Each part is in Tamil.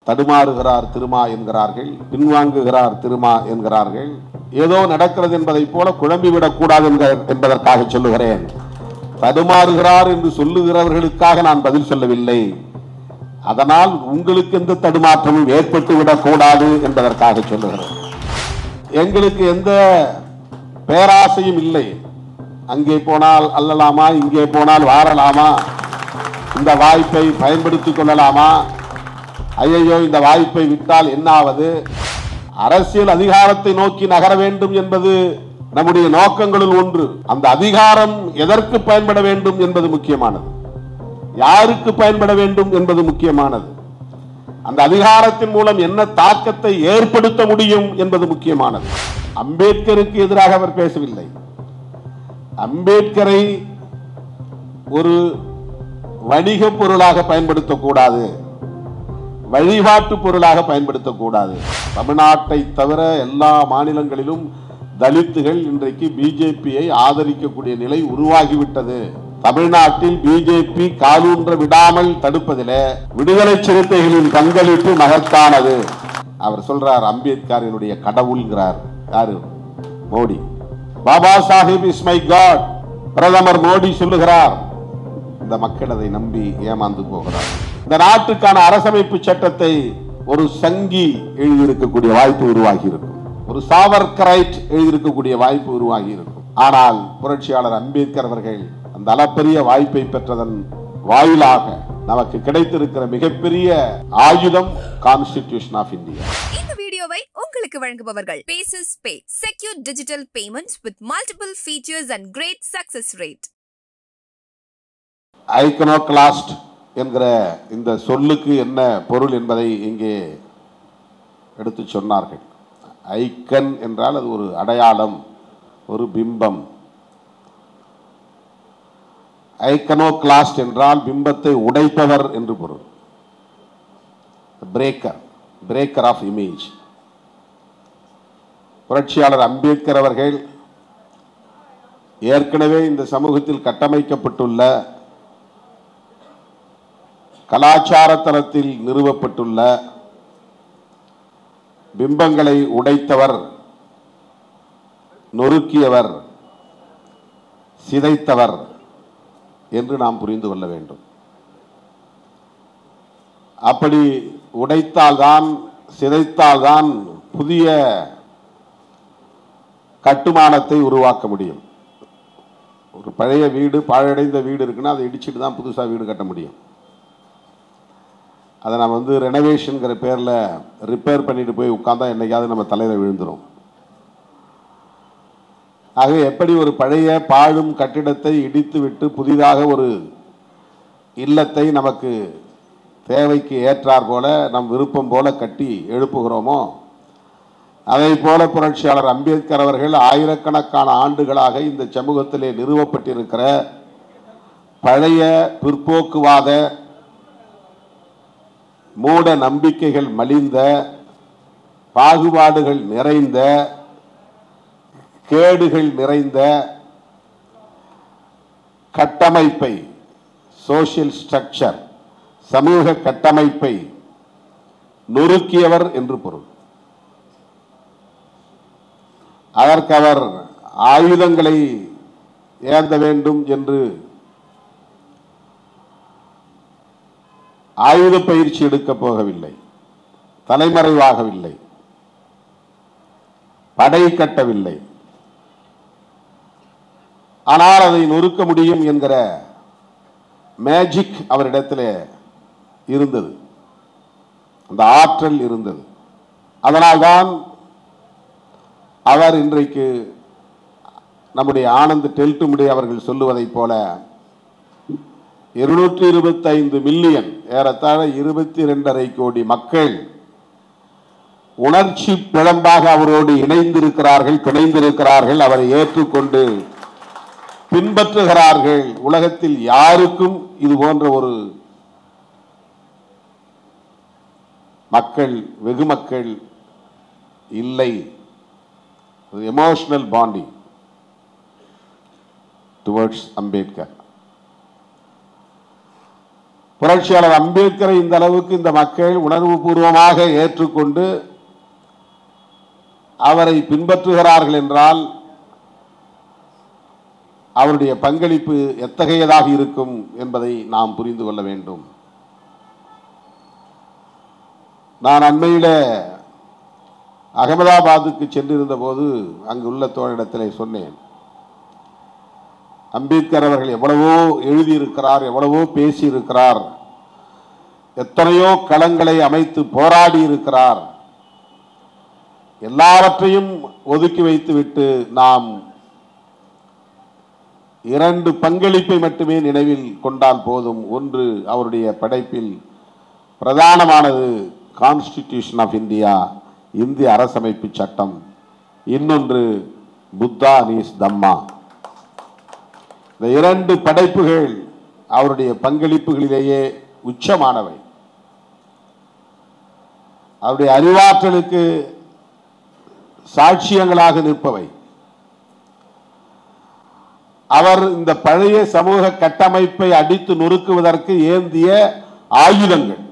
தடுமாறுகிறார் திருமா என்கிறார்கள், பின்வாங்குகிறார் திருமா என்கிறார்கள். ஏதோ நடக்கிறது என்பதை போல குழம்பிவிடக் கூடாது என்பதற்காக சொல்லுகிறேன். தடுமாறுகிறார் என்று சொல்லுகிறவர்களுக்காக நான் பதில் சொல்லவில்லை. அதனால் உங்களுக்கு எந்த தடுமாற்றமும் ஏற்பட்டு விடக்கூடாது என்பதற்காக சொல்லுகிறேன். எங்களுக்கு எந்த பேராசையும் இல்லை. அங்கே போனால் அல்லலாமா, இங்கே போனால் வாரலாமா, இந்த வாய்ப்பை பயன்படுத்திக் கொள்ளலாமா, ஐயோ இந்த வாய்ப்பை விட்டால் என்னாவது. அரசியல் அதிகாரத்தை நோக்கி நகர வேண்டும் என்பது நம்முடைய நோக்கங்களில் ஒன்று. அந்த அதிகாரம் எதற்கு பயன்பட வேண்டும் என்பது முக்கியமானது, யாருக்கு பயன்பட வேண்டும் என்பது முக்கியமானது, அந்த அதிகாரத்தின் மூலம் என்ன தாக்கத்தை ஏற்படுத்த முடியும் என்பது முக்கியமானது. அம்பேத்கருக்கு எதிராக அவர் பேசவில்லை. அம்பேத்கரை ஒரு வணிக பொருளாக பயன்படுத்தக்கூடாது, வழிபாட்டு பொருளாக பயன்படுத்தக்கூடாது. தமிழ்நாட்டை தவிர எல்லா மாநிலங்களிலும் தலித்துகள் இன்றைக்கு பிஜேபியை ஆதரிக்கக்கூடிய நிலை உருவாகிவிட்டது. தமிழ்நாட்டில் பிஜேபி காலூன்ற விடாமல் தடுப்பதிலே விடுதலை சிறுத்தைகளின் பங்களிப்பு மகத்தானது. அவர் சொல்றார் அம்பேத்கரினுடைய கடவுள்ங்கிறார். யாரு? Modi. Baba Saheb is my God பிரதமர் மோடி சொல்லுகிறார். இந்த மக்கள் அதை நம்பி ஏமாந்து போகிறார். இந்த நாட்டுக்கான அரசமைப்பு சட்டத்தை ஒரு சங்கி எழுதியிருக்கக்கூடிய வாய்ப்பு உருவாகி இருக்கும், ஒரு சாவர்கரைட் எழுதியிருக்கக்கூடிய வாய்ப்பு உருவாகி இருக்கும். ஆனால் புரட்சியாளர் அம்பேத்கர் அவர்கள் அந்த அளப்பரிய வாய்ப்பை பெற்றதன் வாயிலாக நமக்கு கிடைத்திருக்கிற மிகப்பெரிய ஆயுதம் கான்ஸ்டிடியூஷன் ஆஃப் இந்தியா. இந்த வீடியோவை உங்களுக்கு வழங்குபவர்கள் பேசஸ் பே, secure digital payments with multiple features and great success rate. Iconoclast என்கிற இந்த சொல்லுக்கு என்ன பொருள் என்பதை இங்கே எடுத்து சொன்னார்கள். ஐக்கன் என்றால் அது ஒரு அடையாளம், ஒரு பிம்பம். ஐகனோகிளாஸ்ட் என்றால் பிம்பத்தை உடைப்பவர் என்று பொருள். Breaker, breaker of image. புரட்சியாளர் அம்பேத்கர் அவர்கள் ஏற்கனவே இந்த சமூகத்தில் கட்டமைக்கப்பட்டுள்ள கலாச்சார தளத்தில் நிறுவப்பட்டுள்ள பிம்பங்களை உடைத்தவர், நொறுக்கியவர், சிதைத்தவர் என்று நாம் புரிந்து கொள்ள வேண்டும். அப்படி உடைத்தால்தான், சிதைத்தால்தான் புதிய கட்டுமானத்தை உருவாக்க முடியும். ஒரு பழைய வீடு, பாழடைந்த வீடு இருக்குன்னா அதை இடிச்சுட்டு தான் புதுசாக வீடு கட்ட முடியும். அதை நம்ம ரெனோவேஷன்கிற பேரில் ரிப்பேர் பண்ணிட்டு போய் உட்கார்ந்தா என்னைக்காவது நம்ம தலையில் விழுந்துடும். ஆக எப்படி ஒரு பழைய பாழும் கட்டிடத்தை இடித்து விட்டு புதிதாக ஒரு இல்லத்தை நமக்கு தேவைக்கு ஏற்றார் போல, நம் விருப்பம் போல கட்டி எழுப்புகிறோமோ, அதை போல புரட்சியாளர் அம்பேத்கர் அவர்கள் ஆயிரக்கணக்கான ஆண்டுகளாக இந்த சமூகத்திலே நிறுவப்பட்டிருக்கிற பழைய பிற்போக்குவாத மூட நம்பிக்கைகள் மலிந்த, பாகுபாடுகள் நிறைந்த, கேடுகள் நிறைந்த கட்டமைப்பை, சோசியல் ஸ்ட்ரக்சர், சமூக கட்டமைப்பை நொறுக்கியவர் என்று பொருள். அதற்கு அவர் ஆயுதங்களை ஏந்த வேண்டும் என்று ஆயுத பயிற்சி எடுக்க போகவில்லை, தலைமறைவாகவில்லை, படை கட்டவில்லை. ஆனால் அதை நொறுக்க முடியும் என்கிற மேஜிக் அவரிடத்தில் இருந்தது, அந்த ஆற்றல் இருந்தது. அதனால்தான் அவர் இன்றைக்கு நம்முடைய ஆனந்த் டெல்டுமுடி அவர்கள் சொல்லுவதைப் போல 225 மில்லியன், ஏறத்தாழ 22.5 கோடி மக்கள் உணர்ச்சி பிழம்பாக அவரோடு இணைந்திருக்கிறார்கள், பிணைந்திருக்கிறார்கள், அவரை ஏற்றுக்கொண்டு பின்பற்றுகிறார்கள். உலகத்தில் யாருக்கும் இது போன்ற ஒரு மக்கள், வெகு மக்கள் இல்லை. Emotional bonding towards Ambedkar. புரட்சியாளர் அம்பேத்கரை இந்த அளவுக்கு இந்த மக்கள் உணர்வுபூர்வமாக ஏற்றுக்கொண்டு அவரை பின்பற்றுகிறார்கள் என்றால் அவருடைய பங்களிப்பு எத்தகையதாக இருக்கும் என்பதை நாம் புரிந்து கொள்ள வேண்டும். நான் அண்மையில் அகமதாபாத்துக்கு சென்றிருந்த போது அங்குள்ள தோழரிடத்திலே சொன்னேன், அம்பேத்கர் அவர்கள் எவ்வளவோ எழுதியிருக்கிறார், எவ்வளவோ பேசியிருக்கிறார், எத்தனையோ களங்களை அமைத்து போராடி இருக்கிறார். எல்லாவற்றையும் ஒதுக்கி வைத்துவிட்டு நாம் 2 பங்களிப்பை மட்டுமே நினைவில் கொண்டால் போதும். ஒன்று, அவருடைய படைப்பில் பிரதானமானது கான்ஸ்டிடியூஷன் ஆஃப் இந்தியா, இந்திய அரசமைப்பு சட்டம். இன்னொன்று புத்தா நீஸ் தம்மா. இந்த 2 படைப்புகள் அவருடைய பங்களிப்புகளிலேயே உச்சமானவை. அவருடைய அறிவாற்றலுக்கு சாட்சியங்களாக நிற்பவை. அவர் இந்த பழைய சமூக கட்டமைப்பை அடித்து நொறுக்குவதற்கு ஏந்திய ஆயுதங்கள்.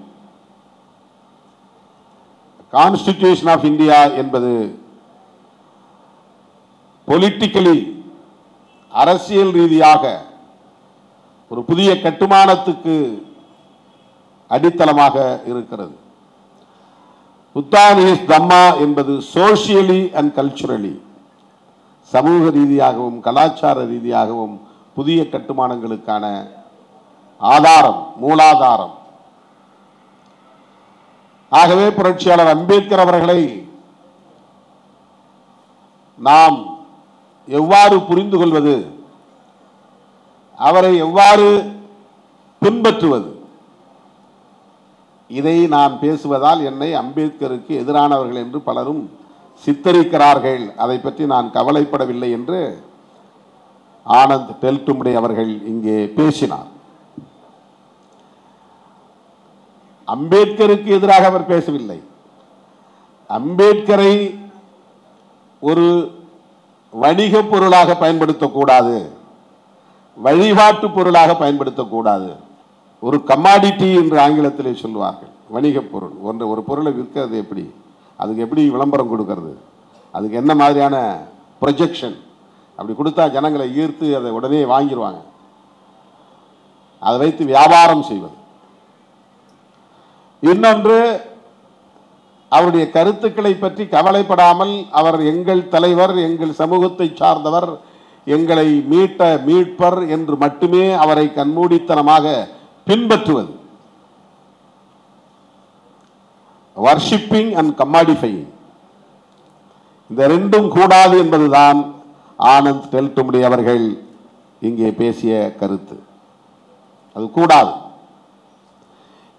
கான்ஸ்டிடியூஷன் ஆஃப் இந்தியா என்பது பொலிட்டிக்கலி, அரசியல் ரீதியாக ஒரு புதிய கட்டுமானத்துக்கு அடித்தளமாக இருக்கிறது. புத்தா நீஸ் தம்மா என்பது சோசியலி அண்ட் கல்ச்சுரலி, சமூக ரீதியாகவும் கலாச்சார ரீதியாகவும் புதிய கட்டுமானங்களுக்கான ஆதாரம், மூலாதாரம். ஆகவே புரட்சியாளர் அம்பேத்கர் அவர்களை நாம் எவ்வாறு புரிந்து கொள்வது, அவரை எவ்வாறு பின்பற்றுவது, இதை நான் பேசுவதால் என்னை அம்பேத்கருக்கு எதிரானவர்கள் என்று பலரும் சித்தரிக்கிறார்கள். அதை பற்றி நான் கவலைப்படவில்லை என்று ஆனந்த் டெல்டும்டே அவர்கள் இங்கே பேசினார். அம்பேத்கருக்கு எதிராக அவர் பேசவில்லை. அம்பேத்கரை ஒரு வணிக பொருளாக பயன்படுத்தக்கூடாது, வழிபாட்டு பொருளாக பயன்படுத்தக்கூடாது. ஒரு கமாடிட்டி என்று ஆங்கிலத்திலே சொல்வார்கள், வணிக பொருள். ஒரு பொருளை விற்கிறது எப்படி, அதுக்கு எப்படி விளம்பரம் கொடுக்கறது, அதுக்கு என்ன மாதிரியான ப்ரொஜெக்ஷன், அப்படி கொடுத்தா ஜனங்களை ஈர்த்து அதை உடனே வாங்கிடுவாங்க. அதை வைத்து வியாபாரம் செய்வது. இன்னொன்று, அவருடைய கருத்துக்களை பற்றி கவலைப்படாமல் அவர் எங்கள் தலைவர், எங்கள் சமூகத்தை சார்ந்தவர், எங்களை மீட்பர் என்று மட்டுமே அவரை கண்மூடித்தனமாக பின்பற்றுவது. வர்ஷிப்பிங் அண்ட் கமாடிஃபையிங், இந்த 2ம் கூடாது என்பதுதான் ஆனந்த் டெல்டும்டே அவர்கள் இங்கே பேசிய கருத்து. அது கூடாது.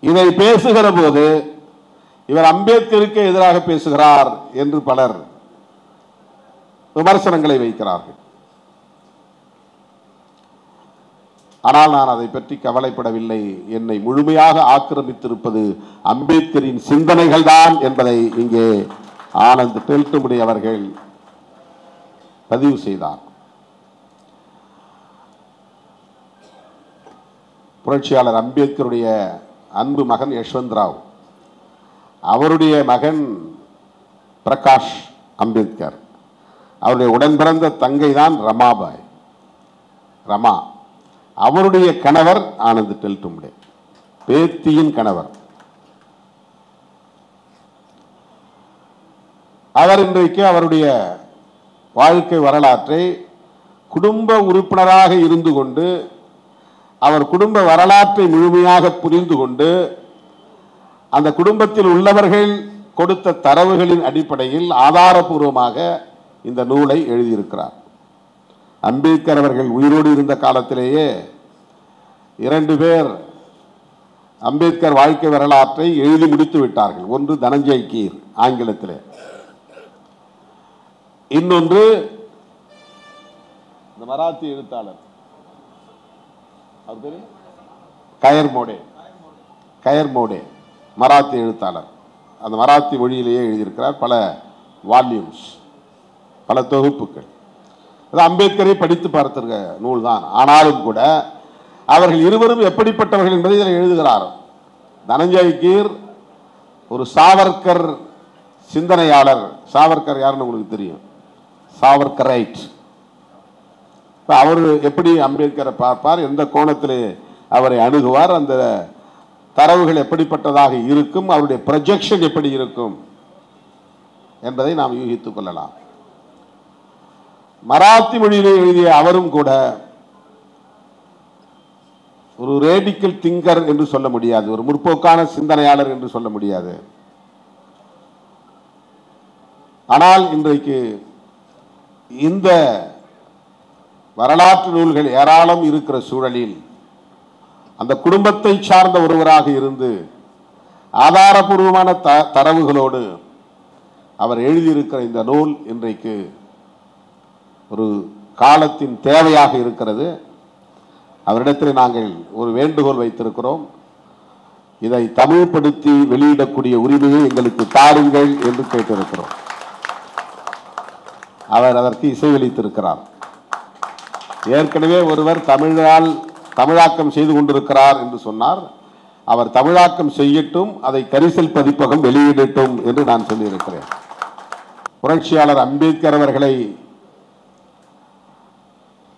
இதை பேசுகிற போது இவர் அம்பேத்கருக்கு எதிராக பேசுகிறார் என்று பலர் விமர்சனங்களை வைக்கிறார்கள். ஆனால் நான் அதை பற்றி கவலைப்படவில்லை. என்னை முழுமையாக ஆக்கிரமித்திருப்பது அம்பேத்கரின் சிந்தனைகள் தான் என்பதை இங்கே ஆனந்த் டெல்டும்டே அவர்கள் பதிவு செய்தார். புரட்சியாளர் அம்பேத்கருடைய அன்பு மகன் யஷ்வந்த் ராவ், அவருடைய மகன் பிரகாஷ் அம்பேத்கர், அவருடைய உடன் பிறந்த தங்கை தான் ரமாபாய், ரமா. அவருடைய கணவர் ஆனந்த் டெல்டும்டே, பேத்தியின் கணவர். அவர் இன்றைக்கு அவருடைய வாழ்க்கை வரலாற்றை குடும்ப உறுப்பினராக இருந்து கொண்டு, அவர் குடும்ப வரலாற்றை முழுமையாக புரிந்து கொண்டு, அந்த குடும்பத்தில் உள்ளவர்கள் கொடுத்த தரவுகளின் அடிப்படையில் ஆதாரபூர்வமாக இந்த நூலை எழுதியிருக்கிறார். அம்பேத்கர் அவர்கள் உயிரோடு இருந்த காலத்திலேயே 2 பேர் அம்பேத்கர் வாழ்க்கை வரலாற்றை எழுதி முடித்து விட்டார்கள். ஒன்று தனஞ்சய் கீர் ஆங்கிலத்திலே, இன்னொன்று இந்த மராத்தி எழுத்தாளர் அவர் பேரு கயர் மோடே, மராத்தி எழுத்தாளர். அந்த மராத்தி மொழியிலேயே எழுதியிருக்கிறார் பல வால்யூம்ஸ், பல தொகுப்புகள். அது அம்பேத்கரை படித்து பார்த்திருக்க நூல் தான். ஆனாலும் கூட அவர்கள் இருவரும் எப்படிப்பட்டவர்கள் என்பதை இதில் எழுதுகிறார். தனஞ்சய் கீர் ஒரு சாவர்கர் சிந்தனையாளர். சாவர்கர் யாருன்னு உங்களுக்கு தெரியும், சாவர்கரைட். அவர் எப்படி அம்பேத்கரை பார்ப்பார், எந்த கோணத்தில் அவரை அணுகுவார், அந்த தரவுகள் எப்படிப்பட்டதாக இருக்கும், அவருடைய ப்ரொஜெக்ஷன் எப்படி இருக்கும் என்பதை நாம் யூகித்துக் கொள்ளலாம். மராத்தி மொழியிலே எழுதிய அவரும் கூட ஒரு ரேடிக்கல் திங்கர் என்று சொல்ல முடியாது, ஒரு முற்போக்கான சிந்தனையாளர் என்று சொல்ல முடியாது. ஆனால் இன்றைக்கு இந்த வரலாற்று நூல்கள் ஏராளம் இருக்கிற சூழலில் அந்த குடும்பத்தை சார்ந்த ஒருவராக இருந்து ஆதாரபூர்வமான தரவுகளோடு அவர் எழுதியிருக்கிற இந்த நூல் இன்றைக்கு ஒரு காலத்தின் தேவையாக இருக்கிறது. அவரிடத்தில் நாங்கள் ஒரு வேண்டுகோள் வைத்திருக்கிறோம், இதை தமிழ்படுத்தி வெளியிடக்கூடிய உரிமையை எங்களுக்கு தாருங்கள் என்று கேட்டிருக்கிறோம். அவர் அதற்கு இசைவளித்திருக்கிறார். ஏற்கனவே ஒருவர் தமிழாக்கம் செய்து கொண்டிருக்கிறார் என்று சொன்னார். அவர் தமிழாக்கம் செய்யட்டும், அதை கரிசல் பதிப்பகம் வெளியிடட்டும் என்று நான் சொல்லியிருக்கிறேன். புரட்சியாளர் அம்பேத்கர் அவர்களை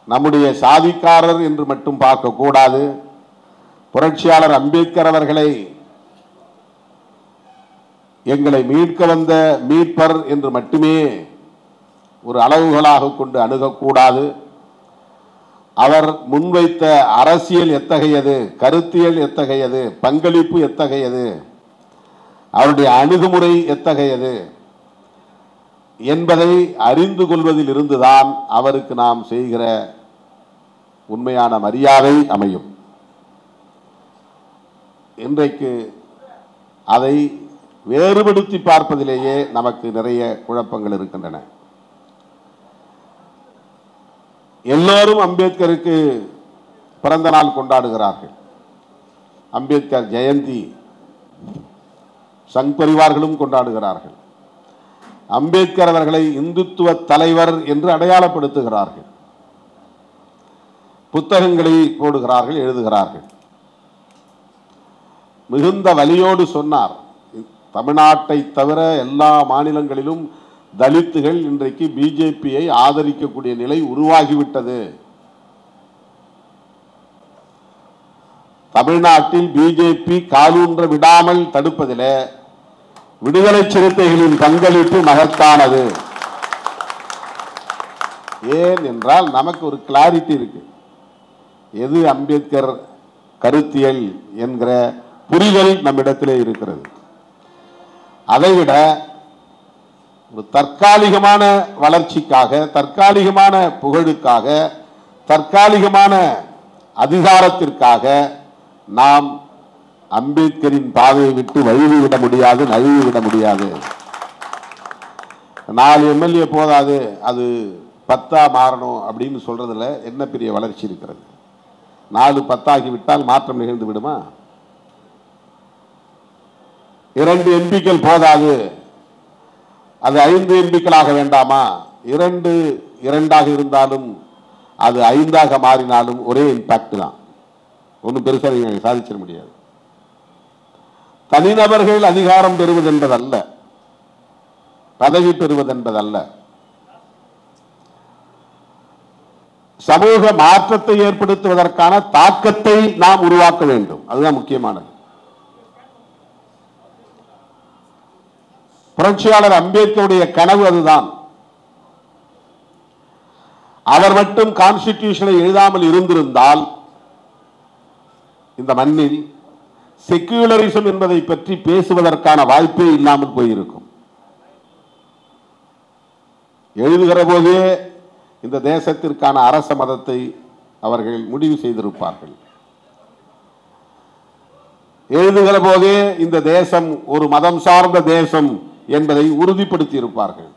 நம்முடைய சாதிக்காரர் என்று மட்டும் பார்க்க கூடாது. புரட்சியாளர் அம்பேத்கர் அவர்களை எங்களை மீட்க வந்த மீட்பர் என்று மட்டுமே ஒரு அளவுகளாக கொண்டு அணுகக்கூடாது. அவர் முன்வைத்த அரசியல் எத்தகையது, கருத்தியல் எத்தகையது, பங்களிப்பு எத்தகையது, அவருடைய அணுகுமுறை எத்தகையது என்பதை அறிந்து கொள்வதில் இருந்துதான் அவருக்கு நாம் செய்கிற உண்மையான மரியாதை அமையும். இன்றைக்கு அதை வேறுபடுத்தி பார்ப்பதிலேயே நமக்கு நிறைய குழப்பங்கள் இருக்கின்றன. எல்லோரும் அம்பேத்கருக்கு பிறந்த நாள் கொண்டாடுகிறார்கள். அம்பேத்கர் ஜெயந்தி சங் பரிவார்களும் கொண்டாடுகிறார்கள். அம்பேத்கர் அவர்களை இந்துத்துவ தலைவர் என்று அடையாளப்படுத்துகிறார்கள். புத்தகங்களை போடுகிறார்கள், எழுதுகிறார்கள். மிகுந்த வலியோடு சொன்னார், தமிழ்நாட்டை தவிர எல்லா மாநிலங்களிலும் தலித்துகள் இன்றைக்கு பிஜேபியை ஆதரிக்கக்கூடிய நிலை உருவாகிவிட்டது. தமிழ்நாட்டில் பிஜேபி காலூன்ற விடாமல் தடுப்பதில் விடுதலை சிறுத்தைகளின் பங்களிப்பு மகத்தானது. ஏன் என்றால் நமக்கு ஒரு கிளாரிட்டி இருக்கு, எது அம்பேத்கர் கருத்தியல் என்கிற புரிதல் நம்மிடத்திலே இருக்கிறது. அதைவிட ஒரு தற்காலிகமான வளர்ச்சிக்காக, தற்காலிகமான புகழுக்காக, தற்காலிகமான அதிகாரத்திற்காக நாம் அம்பேத்கரின் பாதையை விட்டு வழுவிவிட முடியாது, நழுவிவிட முடியாது. 4 எம்எல்ஏ போதாது, அது 10 மாறணும் அப்படின்னு சொல்றதுல என்ன பெரிய வளர்ச்சி இருக்கிறது? 4 10 விட்டால் மாற்றம் நிகழ்ந்து விடுமா? 2 எம்பிக்கள் போதாது, அது 5 எம்பிக்களாக வேண்டாமா? 2 2ஆக இருந்தாலும் அது 5ஆக மாறினாலும் ஒரே இம்பாக்ட் தான், ஒன்றும் பெருசாக நீங்கள் சாதிச்சிட முடியாது. தனிநபர்கள் அதிகாரம் பெறுவது என்பதல்ல, பதவி பெறுவது என்பதல்ல, சமூக மாற்றத்தை ஏற்படுத்துவதற்கான தாக்கத்தை நாம் உருவாக்க வேண்டும். அதுதான் முக்கியமானது. புரட்சியாளர் அம்பேத்கருடைய கனவு அதுதான். அவர் மட்டும் கான்ஸ்டிடியூஷனை எழுதாமல் இருந்திருந்தால் இந்த மண்ணில் செக்யூலரிசம் என்பதை பற்றி பேசுவதற்கான வாய்ப்பே இல்லாமல் போயிருக்கும். எழுதுகிற போதே இந்த தேசத்திற்கான அரச மதத்தை அவர்கள் முடிவு செய்திருப்பார்கள். எழுதுகிற போதே இந்த தேசம் ஒரு மதம் சார்ந்த தேசம் என்பதை உறுதிப்படுத்தி இருப்பார்கள்.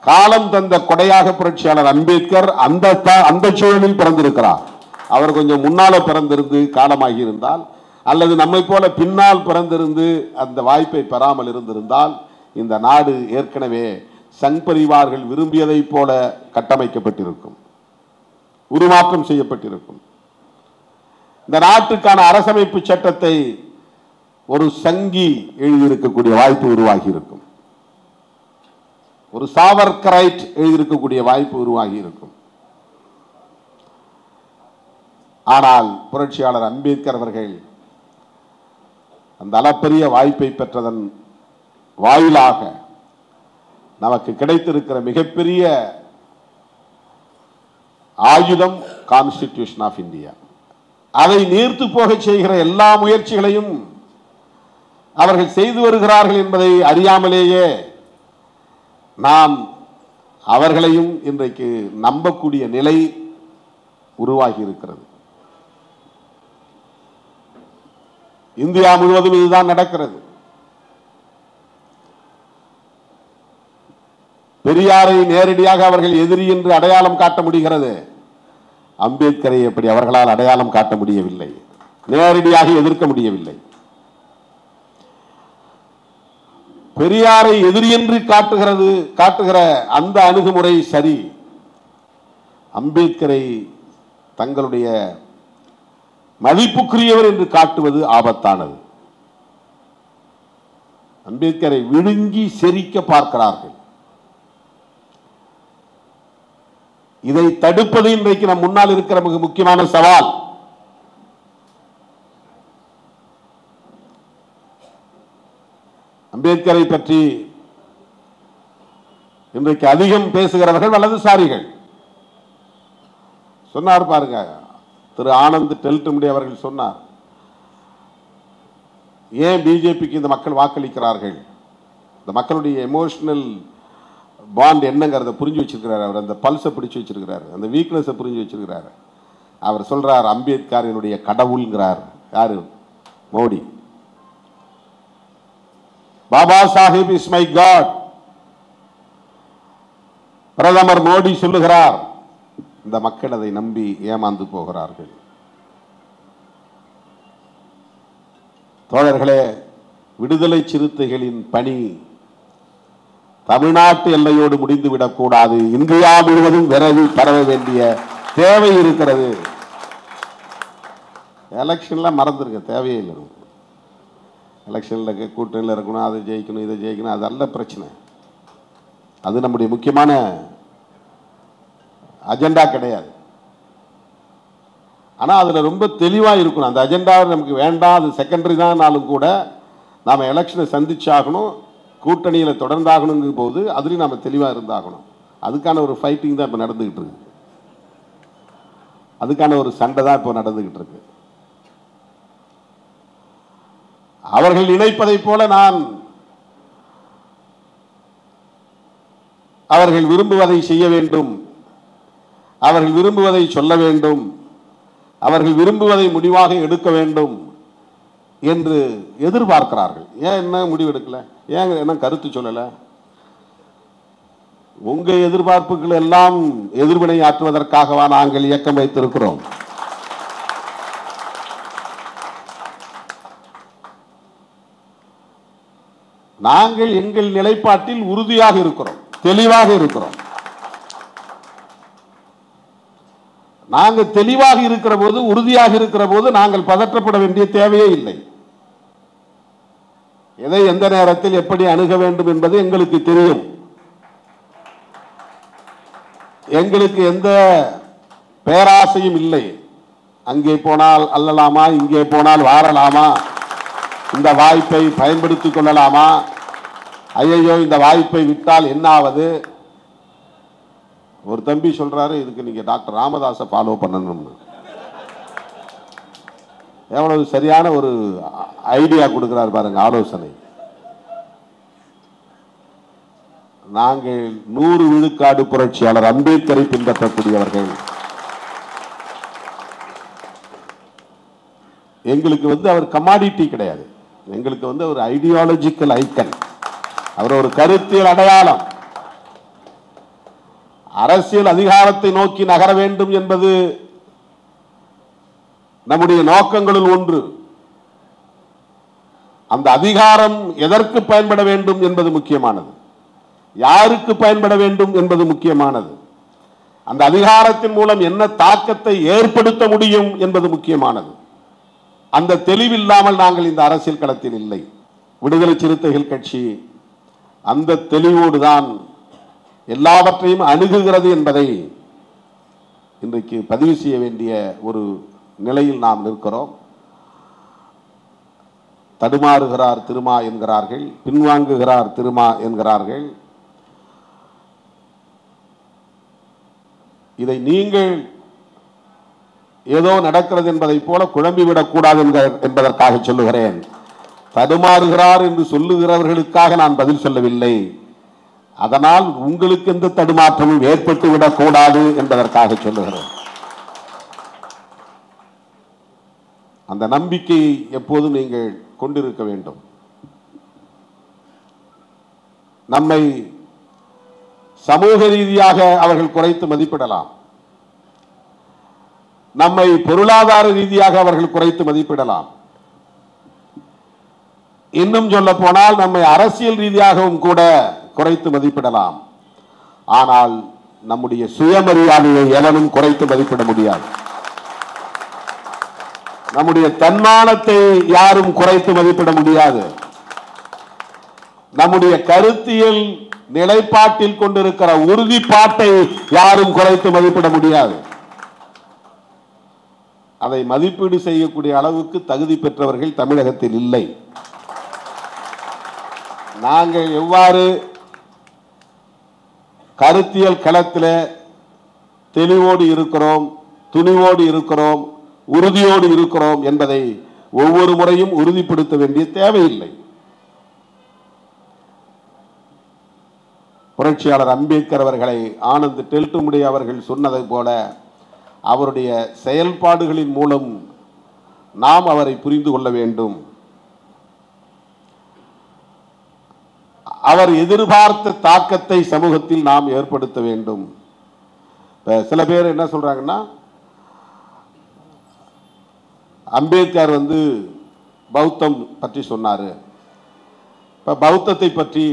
காலம் தந்த கொடையாக புரட்சியாளர் அம்பேத்கர் அந்த சூழலில் பிறந்திருக்கிறார். அவர் கொஞ்சம் முன்னால பிறந்திருந்து காலமாகி இருந்தால், அல்லது நம்மை போல பின்னால் பிறந்திருந்து அந்த வாய்ப்பை பெறாமல் இருந்திருந்தால், இந்த நாடு ஏற்கனவே சங் பரிவார்கள் விரும்பியதை போல கட்டமைக்கப்பட்டிருக்கும். உருமாற்றம் செய்யப்பட்டிருக்கும். இந்த நாட்டுக்கான அரசமைப்பு சட்டத்தை ஒரு சங்கி எழுதியிருக்கக்கூடிய வாய்ப்பு உருவாகி இருக்கும். ஒரு சாவர்கரைட் எழுதியிருக்கக்கூடிய வாய்ப்பு உருவாகி இருக்கும். ஆனால் புரட்சியாளர் அம்பேத்கர் அவர்கள் அந்த அளப்பரிய வாய்ப்பை பெற்றதன் வாயிலாக நமக்கு கிடைத்திருக்கிற மிகப்பெரிய ஆயுதம் கான்ஸ்டிடியூஷன் ஆஃப் இந்தியா. அதை நீர்த்து போக செய்கிற எல்லா முயற்சிகளையும் அவர்கள் செய்து வருகிறார்கள் என்பதை அறியாமலேயே நாம் அவர்களையும் இன்றைக்கு நம்பக்கூடிய நிலை உருவாகி இருக்கிறது. இந்தியா முழுவதும் இதுதான் நடக்கிறது. பெரியாரை நேரடியாக அவர்கள் எதிரி என்று அடையாளம் காட்ட முடிகிறது. அம்பேத்கரை எப்படி அவர்களால் அடையாளம் காட்ட முடியவில்லை, நேரடியாக எதிர்க்க முடியவில்லை. பெரியாரை எதிரி என்று காட்டுகிற அந்த அணுகுமுறை சரி. அம்பேத்கரை தங்களுடைய மதிப்புக்குரியவர் என்று காட்டுவது ஆபத்தானது. அம்பேத்கரை விழுங்கி செரிக்க பார்க்கிறார்கள். இதை தடுப்பது இன்றைக்கு நம் முன்னால் இருக்கிற மிக முக்கியமான சவால். அம்பேத்கரை பற்றி இன்றைக்கு அதிகம் பேசுகிறவர்கள் வலதுசாரிகள். சொன்னார் பாருங்க, திரு ஆனந்த் டெல்டும்டே அவர்கள் சொன்னார், ஏன் பிஜேபிக்கு இந்த மக்கள் வாக்களிக்கிறார்கள், இந்த மக்களுடைய எமோஷனல் பாண்ட் என்னங்கிறத புரிஞ்சு வச்சிருக்கிறார். அவர் அந்த பல்ஸை பிடிச்சு வச்சிருக்கிறார், அந்த வீக்னஸை புரிஞ்சு வச்சிருக்கிறார். அவர் சொல்றார் அம்பேத்கரினுடைய கடவுள்ங்கிறார். யாரு? Modi. Baba Saheb is my God. பிரதமர் மோடி சொல்லுகிறார். இந்த மக்கள் அதை நம்பி ஏமாந்து போகிறார்கள். தோழர்களே, விடுதலை சிறுத்தைகளின் பணி தமிழ்நாட்டு எல்லையோடு முடிந்துவிடக் கூடாது. இந்தியா முழுவதும் விரைவில் பரவ வேண்டிய தேவை இருக்கிறது. எலெக்ஷன்ல மறந்துருங்க, தேவையே இல்லை. எலெக்ஷனில் கூட்டணியில் இருக்கணும், அதை ஜெயிக்கணும், இதை ஜெயிக்கணும், அதல்ல பிரச்சனை. அது நம்முடைய முக்கியமான அஜெண்டா கிடையாது. ஆனால் அதில் ரொம்ப தெளிவாக இருக்கணும். அந்த அஜெண்டா நமக்கு வேண்டாம், அது செகண்டரி தான்னாலும் கூட நாம் எலெக்ஷனை சந்திச்சாகணும், கூட்டணியில் தொடர்ந்தாகணுங்கும் போது அதுலேயும் நாம் தெளிவாக இருந்தாகணும். அதுக்கான ஒரு ஃபைட்டிங் தான் இப்போ நடந்துக்கிட்டு இருக்கு. அதுக்கான ஒரு சண்டை தான் இப்போ நடந்துக்கிட்டு இருக்கு. அவர்கள் நினைப்பதைப் போல நான் அவர்கள் விரும்புவதை செய்ய வேண்டும், அவர்கள் விரும்புவதை சொல்ல வேண்டும், அவர்கள் விரும்புவதை முடிவாக எடுக்க வேண்டும் என்று எதிர்பார்க்கிறார்கள். ஏன் என்ன முடிவு எடுக்கல, ஏன் என்ன கருத்து சொல்லல? உங்க எதிர்பார்ப்புகள் எல்லாம் எதிர்வினை ஆற்றுவதற்காகவா நாங்கள் இயக்கம் வைத்திருக்கிறோம்? நாங்கள் எங்கள் நிலைப்பாட்டில் உறுதியாக இருக்கிறோம், தெளிவாக இருக்கிறோம். நாங்கள் தெளிவாக இருக்கிற போது, உறுதியாக இருக்கிற போது நாங்கள் பதற்றப்பட வேண்டிய தேவையே இல்லை. எதை எந்த நேரத்தில் எப்படி அணுக வேண்டும் என்பது எங்களுக்கு தெரியும். எங்களுக்கு எந்த பேராசையும் இல்லை. அங்கே போனால் அல்லலாமா, இங்கே போனால் வாரலாமா, இந்த வாய்ப்பை பயன்படுத்திக் கொள்ளலாமா, ஐயோ இந்த வாய்ப்பை விட்டால் என்ன ஆவது? ஒரு தம்பி சொல்றாரு, இதுக்கு நீங்க டாக்டர் ராமதாஸை ஃபாலோ பண்ணணும்னு. எவ்வளவு சரியான ஒரு ஐடியா கொடுக்கிறார் பாருங்க, ஆலோசனை. நாங்கள் 100 விழுக்காடு புரட்சியாளர் அம்பேத்கரை பின்பற்றக்கூடியவர்கள். எங்களுக்கு அவர் கமாடிட்டி கிடையாது, எங்களுக்கு ஒரு ஐடியாலஜிக்கல் ஐக்கன், அவர் ஒரு கருத்தியல் அடையாளம். அரசியல் அதிகாரத்தை நோக்கி நகர வேண்டும் என்பது நம்முடைய நோக்கங்களில் ஒன்று. அந்த அதிகாரம் எதற்கு பயன்பட வேண்டும் என்பது முக்கியமானது, யாருக்கு பயன்பட வேண்டும் என்பது முக்கியமானது. அந்த அதிகாரத்தின் மூலம் என்ன தாக்கத்தை ஏற்படுத்த முடியும் என்பது முக்கியமானது. அந்த தெளிவில்லாமல் நாங்கள் இந்த அரசியல் களத்தில் இல்லை. விடுதலை சிறுத்தைகள் கட்சி அந்த தெளிவோடு தான் எல்லாவற்றையும் அணுகுகிறது என்பதை இன்றைக்கு பதிவு செய்ய வேண்டிய ஒரு நிலையில் நாம் நிற்கிறோம். தடுமாறுகிறார் திருமா என்கிறார்கள், பின்வாங்குகிறார் திருமா என்கிறார்கள். இதை நீங்கள் ஏதோ நடக்கிறது என்பதை போல குழம்பிவிடக் கூடாது என்பதற்காக சொல்லுகிறேன். தடுமாறுகிறார் என்று சொல்லுகிறவர்களுக்காக நான் பதில் சொல்லவில்லை. அதனால் உங்களுக்கு எந்த தடுமாற்றமும் ஏற்பட்டு விடக்கூடாது என்பதற்காக சொல்லுகிறேன். அந்த நம்பிக்கையை எப்போதும் நீங்கள் கொண்டிருக்க வேண்டும். நம்மை சமூக ரீதியாக அவர்கள் குறைத்து மதிப்பிடலாம், நம்மை பொருளாதார ரீதியாக அவர்கள் குறைத்து மதிப்பிடலாம், இன்னும் சொல்ல போனால் நம்மை அரசியல் ரீதியாகவும் கூட குறைத்து மதிப்பிடலாம். ஆனால் நம்முடைய சுயமரியாதையை எவனும் குறைத்து மதிப்பிட முடியாது. நம்முடைய தன்மானத்தை யாரும் குறைத்து மதிப்பிட முடியாது. நம்முடைய கருத்தியல் நிலைப்பாட்டில் கொண்டிருக்கிற உறுதிப்பாட்டை யாரும் குறைத்து மதிப்பிட முடியாது. அதை மதிப்பீடு செய்யக்கூடிய அளவுக்கு தகுதி பெற்றவர்கள் தமிழகத்தில் இல்லை. நாங்கள் எவ்வாறு கருத்தியல் களத்தில் தெளிவோடு இருக்கிறோம், துணிவோடு இருக்கிறோம், உறுதியோடு இருக்கிறோம் என்பதை ஒவ்வொரு முறையும் உறுதிப்படுத்த வேண்டிய தேவையில்லை. புரட்சியாளர் அம்பேத்கர் அவர்களை ஆனந்த் டெல்டுமுடி அவர்கள் சொன்னதை போல அவருடைய செயல்பாடுகளின் மூலம் நாம் அவரை புரிந்து கொள்ள வேண்டும். அவர் எதிர்பார்த்த தாக்கத்தை சமூகத்தில் நாம் ஏற்படுத்த வேண்டும். சில பேர் என்ன சொல்றாங்கன்னா, அம்பேத்கர் பௌத்தம் பற்றி சொன்னாரு, இப்ப பௌத்தத்தை பற்றி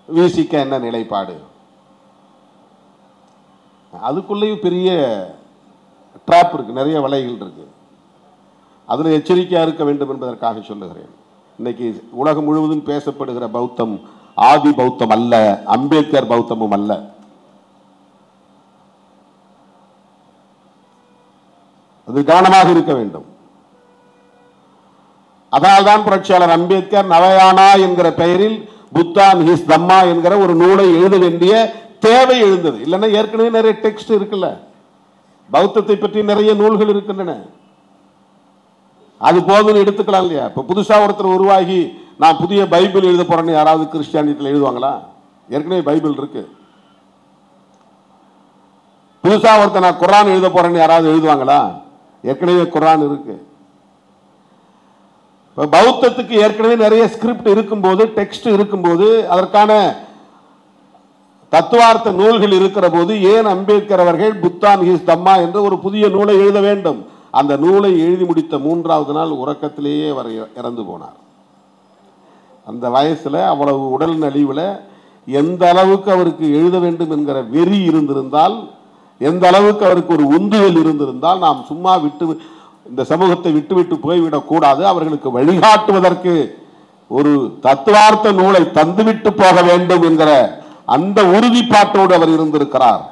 விசிக என்ன நிலைப்பாடு? அதுக்குள்ளேயும் பெரிய ட்ராப் இருக்கு, நிறைய வலைகள் இருக்கு. அதில் எச்சரிக்கையா இருக்க வேண்டும் என்பதற்காக சொல்லுகிறேன். இன்னைக்கு உலகம் முழுவதும் பேசப்படுகிற பௌத்தம் ஆதி பௌத்தம் அல்ல, அம்பேத்கர் பௌத்தமும் அல்ல. அது கவனமாக இருக்க வேண்டும். அதனால்தான் புரட்சியாளர் அம்பேத்கர் நவயானா என்கிற பெயரில் புத்தா ஹிஸ் தம்மா என்கிற ஒரு நூலை எழுத வேண்டிய தேவை எழுந்தது. இல்லைன்னா ஏற்கனவே நிறைய டெக்ஸ்ட் இருக்குல்ல, பௌத்தத்தை பற்றி நிறைய நூல்கள் இருக்கின்றன, அது போதும்னு எடுத்துக்கலாம் இல்லையா? இப்ப புதுசா ஒருத்தர் உருவாகி நான் புதிய பைபிள் எழுத போறேன்னு யாராவது கிறிஸ்டியானிட்டியில் எழுதுவாங்களா? ஏற்கனவே பைபிள் இருக்கு. புதுசா ஒருத்தர் நான் குர்ஆன் எழுத போறேன்னு யாராவது எழுதுவாங்களா? ஏற்கனவே குர்ஆன் இருக்கு. இப்ப பௌத்தத்துக்கு ஏற்கனவே நிறைய ஸ்கிரிப்ட் இருக்கும்போது, டெக்ஸ்ட் இருக்கும்போது, அதற்கான தத்துவார்த்த நூல்கள் இருக்கிற போது ஏன் அம்பேத்கர் அவர்கள் புத்தான் ஹிஸ் தம்மா என்று ஒரு புதிய நூலை எழுத வேண்டும்? அந்த நூலை எழுதி முடித்த 3வது நாள் உறக்கத்திலேயே அவர் இறந்து போனார். அந்த வயசுல அவ்வளவு உடல் நலிவுல எந்த அளவுக்கு அவருக்கு எழுத வேண்டும் என்கிற வெறி இருந்திருந்தால், எந்த அளவுக்கு அவருக்கு ஒரு உந்துதல் இருந்திருந்தால், நாம் சும்மா இந்த சமூகத்தை விட்டு போய்விடக் கூடாது, அவர்களுக்கு வழிகாட்டுவதற்கு ஒரு தத்துவார்த்த நூலை தந்துவிட்டு போக வேண்டும் என்கிற அந்த உறுதிப்பாட்டோடு அவர் இருந்திருக்கிறார்.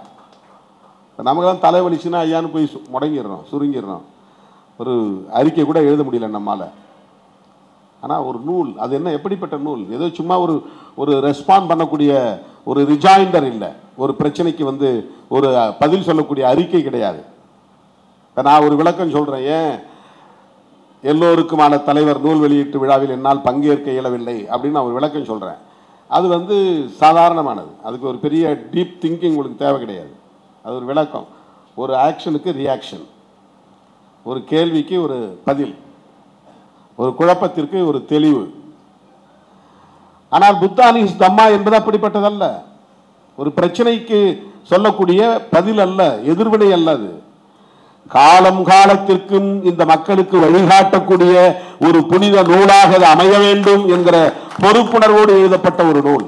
நமக்கு தலைவலிச்சுன்னா ஐயான்னு போய் முடங்கிடுறோம், சுருங்கிடுறோம், ஒரு அறிக்கை கூட எழுத முடியல நம்மால. ஆனால் ஒரு நூல், அது என்ன எப்படிப்பட்ட நூல்? ஏதோ சும்மா ஒரு ரெஸ்பாண்ட் பண்ணக்கூடிய ஒரு ரிஜாயிண்டர் இல்லை, ஒரு பிரச்சனைக்கு ஒரு பதில் சொல்லக்கூடிய அறிக்கை கிடையாது. நான் ஒரு விளக்கம் சொல்றேன். ஏன் எல்லோருக்குமான தலைவர் நூல் வெளியீட்டு விழாவில் என்னால் பங்கேற்க இயலவில்லை அப்படின்னு நான் ஒரு விளக்கம் சொல்றேன். அது சாதாரணமானது, அதுக்கு ஒரு பெரிய டீப் திங்கிங் உங்களுக்கு தேவை கிடையாது. அது ஒரு விளக்கம். ஒரு ஆக்ஷனுக்கு ரியாக்ஷன், ஒரு கேள்விக்கு ஒரு பதில், ஒரு குழப்பத்திற்கு ஒரு தெளிவு. ஆனால் புத்தான் ஹிஸ் தம்மா என்பது அப்படிப்பட்டதல்ல. ஒரு பிரச்சனைக்கு சொல்லக்கூடிய பதில் அல்ல, எதிர்வினை அல்ல. அது காலம் காலத்திற்கும் இந்த மக்களுக்கு வழிகாட்டக்கூடிய ஒரு புனித நூலாக அது அமைய வேண்டும் என்கிற பொறுப்புணர்வோடு எழுதப்பட்ட ஒரு நூல்.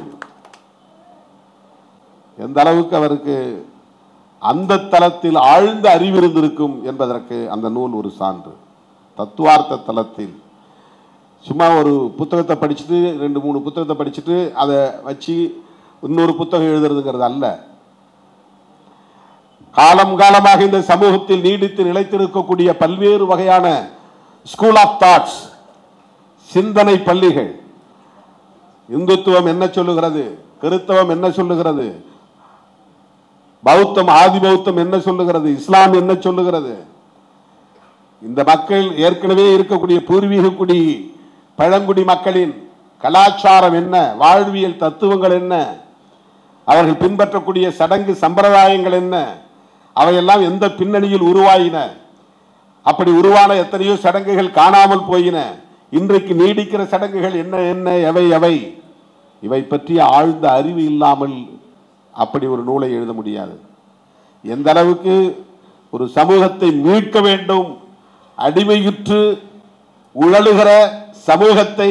எந்த அளவுக்கு அவருக்கு அந்த தளத்தில் ஆழ்ந்த அறிவு இருந்திருக்கும் என்பதற்கு அந்த நூல் ஒரு சான்று. தத்துவார்த்த தளத்தில் சும்மா ஒரு புத்தகத்தை படிச்சுட்டு 2-3 புத்தகத்தை படிச்சுட்டு அதை வச்சு இன்னொரு புத்தகம் எழுதுறதுங்கிறது அல்ல. காலம் காலமாக இந்த சமூகத்தில் நீடித்து நிலைத்திருக்கக்கூடிய பல்வேறு வகையான ஸ்கூல் ஆஃப் தாட்ஸ், சிந்தனை பள்ளிகள், இந்துத்துவம் என்ன சொல்லுகிறது, கிறிஸ்தவம் என்ன சொல்லுகிறது, பௌத்தம் ஆதி பௌத்தம் என்ன சொல்லுகிறது, இஸ்லாம் என்ன சொல்லுகிறது, இந்த மக்கள் ஏற்கனவே இருக்கக்கூடிய பூர்வீக குடி பழங்குடி மக்களின் கலாச்சாரம் என்ன, வாழ்வியல் தத்துவங்கள் என்ன, அவர்கள் பின்பற்றக்கூடிய சடங்கு சம்பிரதாயங்கள் என்ன, அவையெல்லாம் எந்த பின்னணியில் உருவாயின, அப்படி உருவான எத்தனையோ சடங்குகள் காணாமல் போயின, இன்றைக்கு நீடிக்கிற சடங்குகள் என்ன என்ன எவை எவை, இவை பற்றிய ஆழ்ந்த அறிவு இல்லாமல் அப்படி ஒரு நூலை எழுத முடியாது. எந்த அளவுக்கு ஒரு சமூகத்தை மீட்க வேண்டும், அடிமையுற்று உழலுகிற சமூகத்தை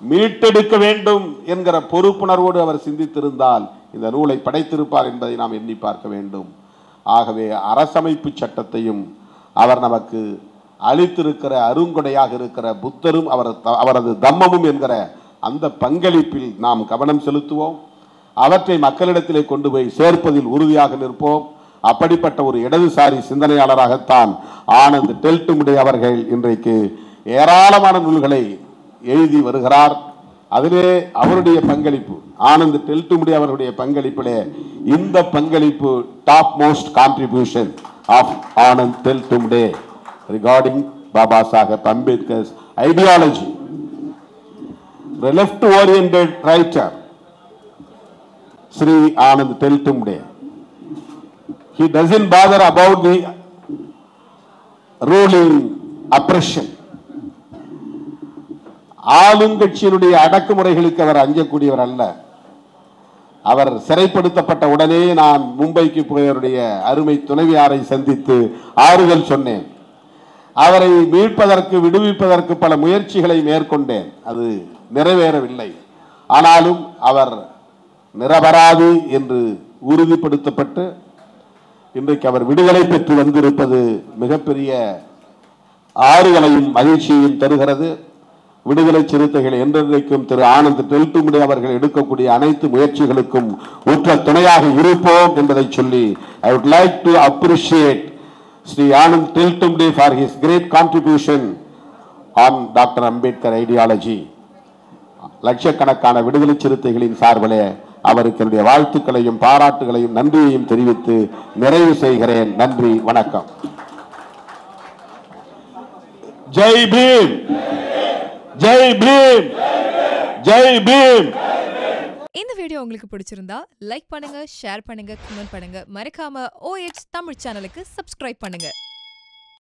மீட்டெடுக்க வேண்டும் என்கிற பொறுப்புணர்வோடு அவர் சிந்தித்திருந்தால் இந்த நூலை படைத்திருப்பார் என்பதை நாம் எண்ணி பார்க்க வேண்டும். ஆகவே அரசமைப்பு சட்டத்தையும் அவர் நமக்கு அளித்திருக்கிற அருங்கொடையாக இருக்கிற புத்தரும் அவரது தம்மமும் என்கிற அந்த பங்களிப்பில் நாம் கவனம் செலுத்துவோம். அவற்றை மக்களிடத்திலே கொண்டு போய் சேர்ப்பதில் உறுதியாக நிற்போம். அப்படிப்பட்ட ஒரு இடதுசாரி சிந்தனையாளராகத்தான் ஆனந்த் டெல்டும்டே அவர்கள் இன்றைக்கு ஏராளமான நூல்களை எழுதி வருகிறார். அதிலே அவருடைய பங்களிப்பு, ஆனந்த் டெல்டும்டே அவருடைய பங்களிப்பிலே இந்த பங்களிப்பு top most contribution of Anand Teltumbde regarding Baba Saheb Ambedkar's ideology. The left-oriented writer, Sri Anand Teltumde. He doesn't bother about the ruling oppression. ஆளுங்கட்சியினுடைய அடக்குமுறைகளுக்கு அவர் அஞ்சக்கூடியவர் அல்ல. அவர் சிறைப்படுத்தப்பட்ட உடனே நான் மும்பைக்கு போய் அவருடைய அருமை துணைவியாரை சந்தித்து ஆறுதல் சொன்னேன். அவரை மீட்பதற்கு விடுவிப்பதற்கு பல முயற்சிகளை மேற்கொண்டேன். அது நிறைவேறவில்லை. ஆனாலும் அவர் நிரபராதி என்று உறுதிப்படுத்தப்பட்டு இன்றைக்கு அவர் விடுதலை பெற்று வந்திருப்பது மிகப்பெரிய ஆறுதலையும் மகிழ்ச்சியையும் தருகிறது. விடுதலை சிறுத்தைகள் என்றென்றைக்கும் திரு ஆனந்த் டெல்டும்டே அவர்கள் எடுக்கக்கூடிய அனைத்து முயற்சிகளுக்கும் உற்ற துணையாக இருப்போம் என்பதை சொல்லி I would like to appreciate Sri Anand Teltumde for his great contribution on Dr. Ambedkar ideology. லட்சக்கணக்கான விடுதலை சிறுத்தைகளின் சார்பிலே அவருக்கு என்னுடைய வாழ்த்துக்களையும் பாராட்டுகளையும் நன்றியையும் தெரிவித்து நிறைவு செய்கிறேன். நன்றி, வணக்கம். ஜெய் பீம், ஜெய் பீம், ஜெய் பீம். இந்த வீடியோ உங்களுக்கு பிடிச்சிருந்தா லைக் பண்ணுங்க, ஷேர் பண்ணுங்க, கமெண்ட் பண்ணுங்க. மறக்காம OH தமிழ் சேனலுக்கு சப்ஸ்கிரைப் பண்ணுங்க.